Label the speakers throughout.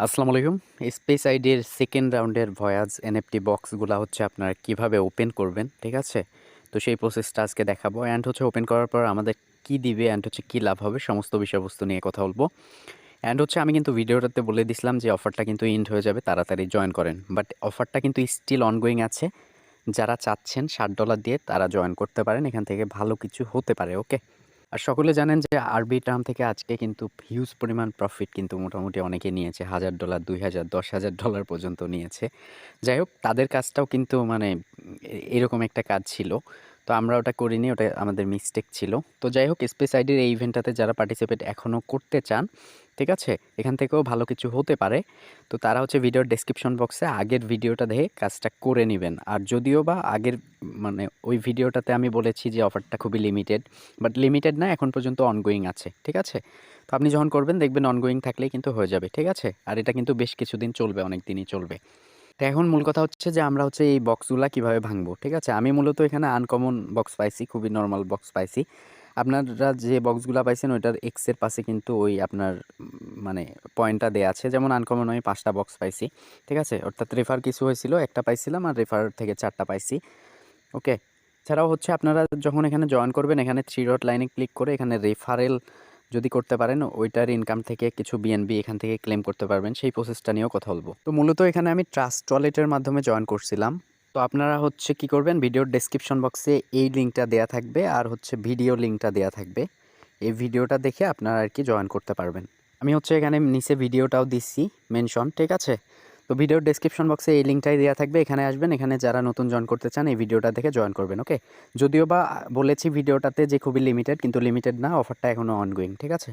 Speaker 1: আসসালামু আলাইকুম। স্পেস আইডির সেকেন্ড রাউন্ডের ভয়াজ এনএফটি বক্সগুলা হচ্ছে আপনারা কিভাবে ওপেন করবেন, ঠিক আছে? তো সেই প্রসেসটা আজকে দেখাবো। অ্যান্ড হচ্ছে ওপেন করার পর আমাদের কি দিবে অ্যান্ড হচ্ছে কী লাভ হবে সমস্ত বিষয়বস্তু নিয়ে কথা বলবো। অ্যান্ড হচ্ছে আমি কিন্তু ভিডিওটাতে বলে দিছিলাম যে অফারটা কিন্তু এন্ড হয়ে যাবে, তাড়াতাড়ি জয়েন করেন। বাট অফারটা কিন্তু স্টিল অনগোয়িং আছে। যারা চাচ্ছেন $60 দিয়ে তারা জয়েন করতে পারেন, এখান থেকে ভালো কিছু হতে পারে, ওকে? আর সকলে জানেন যে আরবি টার্ম থেকে আজকে কিন্তু হিউজ পরিমাণ প্রফিট কিন্তু মোটামুটি অনেকে নিয়েছে। $1000, 2000, $10,000 পর্যন্ত নিয়েছে। যাই হোক, তাদের কাজটাও কিন্তু মানে এরকম একটা কাজ ছিল। তো আমরা ওটা করিনি, ওটা আমাদের মিস্টেক ছিল। তো যাই হোক, স্পেস আইডির এই ইভেন্টটাতে যারা পার্টিসিপেট এখনও করতে চান, ঠিক আছে? এখান থেকেও ভালো কিছু হতে পারে। তো তারা হচ্ছে ভিডিওর ডেসক্রিপশন বক্সে আগের ভিডিওটা দেখে কাজটা করে নেবেন। আর যদিও বা আগের মানে ওই ভিডিওটাতে আমি বলেছি যে অফারটা খুবই লিমিটেড, বাট লিমিটেড না, এখন পর্যন্ত অনগোয়িং আছে, ঠিক আছে? তো আপনি যখন করবেন দেখবেন অনগোয়িং থাকলেই কিন্তু হয়ে যাবে, ঠিক আছে? আর এটা কিন্তু বেশ কিছুদিন চলবে, অনেক দিনই চলবে। তো এখন মূল কথা হচ্ছে যে আমরা হচ্ছে এই বক্সগুলা কিভাবে ভাঙবো, ঠিক আছে? আমি মূলত এখানে আনকমন বক্স পাইছি, খুবই নর্মাল বক্স পাইছি। আপনারা যে বক্সগুলা পাইছেন ওইটার এক্সের পাশে কিন্তু ওই আপনার মানে পয়েন্টটা দেয়া আছে। যেমন আনকমন আমি 5টা বক্স পাইছি, ঠিক আছে? অর্থাৎ রেফার কিছু হয়েছিল, একটা পাইছিলাম, আর রেফার থেকে 4টা পাইছি, ওকে? এছাড়াও হচ্ছে আপনারা যখন এখানে জয়েন করবেন, এখানে 3 ডট লাইনে ক্লিক করে এখানে রেফারেল যদি করতে পারেন, ওইটার ইনকাম থেকে কিছু বিএনবি এখান থেকে ক্লেম করতে পারবেন। সেই প্রসেসটা নিয়েও কথা বলবো। তো মূলত এখানে আমি ট্রাস্ট ওয়ালেটের মাধ্যমে জয়েন করছিলাম। তো আপনারা হচ্ছে কি করবেন, ভিডিওর ডেসক্রিপশন বক্সে এই লিঙ্কটা দেয়া থাকবে, আর হচ্ছে ভিডিও লিঙ্কটা দেয়া থাকবে। এই ভিডিওটা দেখে আপনারা আর কি জয়েন করতে পারবেন। আমি হচ্ছে এখানে নিচে ভিডিওটাও দিচ্ছি মেনশন, ঠিক আছে? তো ভিডিওর ডেসক্রিপশন বক্সে এই লিঙ্কটাই দেওয়া থাকবে, এখানে আসবেন, এখানে যারা নতুন জয়েন করতে চান এই ভিডিওটা দেখে জয়েন করবেন, ওকে? যদিও বা বলেছি ভিডিওটাতে যে খুবই লিমিটেড, কিন্তু লিমিটেড না, অফারটা এখনও অনগোয়িং, ঠিক আছে?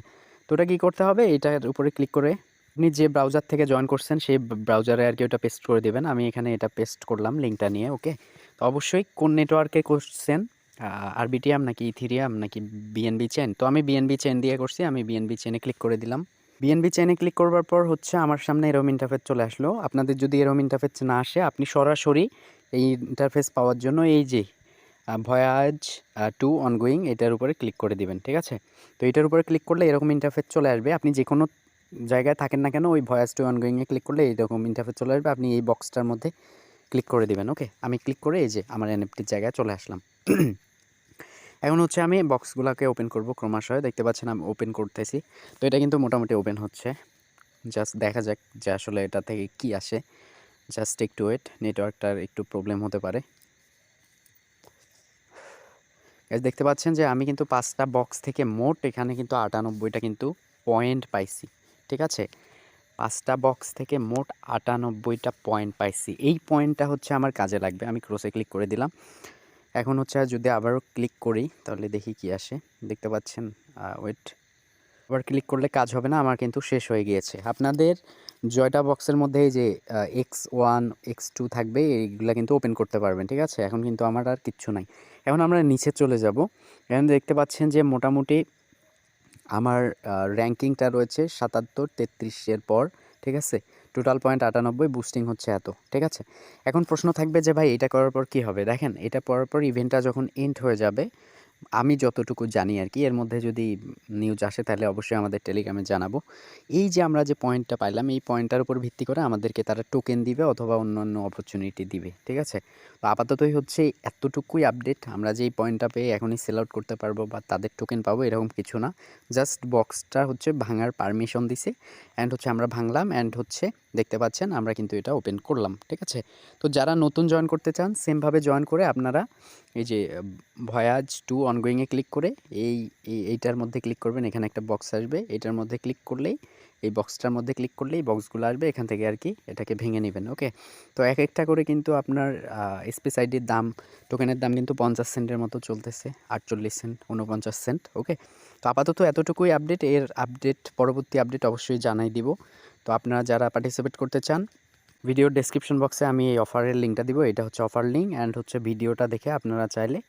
Speaker 1: তো ওটা কী করতে হবে, এটার উপরে ক্লিক করে আপনি যে ব্রাউজার থেকে জয়েন করছেন সেই ব্রাউজারে আর কি ওটা পেস্ট করে দেবেন। আমি এখানে এটা পেস্ট করলাম লিঙ্কটা নিয়ে, ওকে? তো অবশ্যই কোন নেটওয়ার্কে করছেন, আরবিটিএম নাকি ইথিরিয়াম নাকি বিএনবি চেন? তো আমি বিএনবি চেন দিয়ে করছি, আমি বিএনবি চেনে ক্লিক করে দিলাম। বিএনবি চেইনে ক্লিক করবার পর হচ্ছে আমার সামনে এরকম ইন্টারফেস চলে আসলো। আপনাদের যদি এরকম ইন্টারফেস না আসে, আপনি সরাসরি এই ইন্টারফেস পাওয়ার জন্য এই যে ভয়াজ টু অনগোয়িং এটার উপরে ক্লিক করে দিবেন, ঠিক আছে? তো এটার উপরে ক্লিক করলে এরকম ইন্টারফেস চলে আসবে। আপনি যে কোনো জায়গায় থাকেন না কেন, ওই ভয়াজ টু অনগোয়িংয়ে ক্লিক করলে এইরকম ইন্টারফেস চলে আসবে। আপনি এই বক্সটার মধ্যে ক্লিক করে দিবেন, ওকে? আমি ক্লিক করে এই যে আমার এনএফটির জায়গায় চলে আসলাম। এখন হচ্ছে আমি বক্সগুলোকে ওপেন করব ক্রমাশয়। দেখতে পাচ্ছেন আমি ওপেন করতেছি। তো এটা কিন্তু মোটামুটি ওপেন হচ্ছে। জাস্ট দেখা যাক যে আসলে এটা থেকে কি আসে। জাস্ট একটু ওয়েট, নেটওয়ার্কটার একটু প্রবলেম হতে পারে। গাইস, দেখতে পাচ্ছেন যে আমি কিন্তু 5টা বক্স থেকে মোট এখানে কিন্তু 98টা কিন্তু পয়েন্ট পাইছি, ঠিক আছে? 5টা বক্স থেকে মোট 98টা পয়েন্ট পাইছি। এই পয়েন্টটা হচ্ছে আমার কাজে লাগবে। আমি ক্রসে ক্লিক করে দিলাম। এখন হচ্ছে যদি আবারও ক্লিক করি তাহলে দেখি কি আসে। দেখতে পাচ্ছেন, ওয়েট, আবার ক্লিক করলে কাজ হবে না, আমার কিন্তু শেষ হয়ে গিয়েছে। আপনাদের জয়টা বক্সের মধ্যে এই যে X1 X2 থাকবে, এইগুলা কিন্তু ওপেন করতে পারবেন, ঠিক আছে? এখন কিন্তু আমার আর কিচ্ছু নাই। এখন আমরা নিচে চলে যাব। এখন দেখতে পাচ্ছেন যে মোটামুটি আমার র্যাঙ্কিংটা রয়েছে 77, 33 পর, ঠিক আছে? টোটাল পয়েন্ট 98, বুস্টিং হচ্ছে এত, ঠিক আছে? এখন প্রশ্ন থাকবে যে ভাই এটা করার পর কী হবে? দেখেন, এটা করার পর ইভেন্টটা যখন এন্ড হয়ে যাবে, আমি যতটুকু জানি আর কি, এর মধ্যে যদি নিউজ আসে তাহলে অবশ্যই আমাদের টেলিগ্রামে জানাবো। এই যে আমরা যে পয়েন্টটা পাইলাম, এই পয়েন্টটার উপর ভিত্তি করে আমাদেরকে তারা টোকেন দিবে অথবা অন্যান্য অপরচুনিটি দিবে, ঠিক আছে? তো আপাততই হচ্ছে এতটুকুই আপডেট। আমরা যেই পয়েন্টটা পেয়ে এখনই সেল আউট করতে পারবো বা তাদের টোকেন পাবো এরকম কিছু না। জাস্ট বক্সটা হচ্ছে ভাঙার পারমিশন দিছে, অ্যান্ড হচ্ছে আমরা ভাঙলাম, অ্যান্ড হচ্ছে দেখতে পাচ্ছেন আমরা কিন্তু এটা ওপেন করলাম, ঠিক আছে? তো যারা নতুন জয়েন করতে চান সেমভাবে জয়েন করে আপনারা এই যে ভয়াজ টু অনগোয়িংয়ে ক্লিক করে এইটার মধ্যে ক্লিক করবেন। এখানে একটা বক্স আসবে, এটার মধ্যে ক্লিক করলেই, এই বক্সটার মধ্যে ক্লিক করলেই বক্সগুলো আসবে, এখান থেকে আর কি এটাকে ভেঙে নেবেন, ওকে? তো এক একটা করে কিন্তু আপনার স্পেস আইডির দাম, টোকেনের দাম কিন্তু 50 সেন্টের মতো চলতেছে, 48 সেন্ট, 49 সেন্ট, ওকে? তো আপাতত এতটুকুই আপডেট। এর আপডেট, পরবর্তী আপডেট অবশ্যই জানাই দিব। তো আপনারা যারা পার্টিসিপেট করতে চান, ভিডিওর ডেসক্রিপশন বক্সে আমি এই অফারের লিঙ্কটা দিব। এটা হচ্ছে অফার লিঙ্ক, অ্যান্ড হচ্ছে ভিডিওটা দেখে আপনারা চাইলে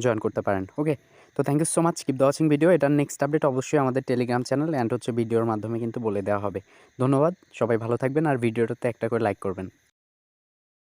Speaker 1: জয়েন করতে পারেন, ওকে? তো thank you so much, keep the watching video. এটার নেক্সট আপডেট অবশ্যই আমাদের টেলিগ্রাম চ্যানেল অ্যান্ড হচ্ছে ভিডিওর মাধ্যমে কিন্তু বলে দেওয়া হবে। ধন্যবাদ, সবাই ভালো থাকবেন, আর ভিডিওটাতে একটা করে লাইক করবেন।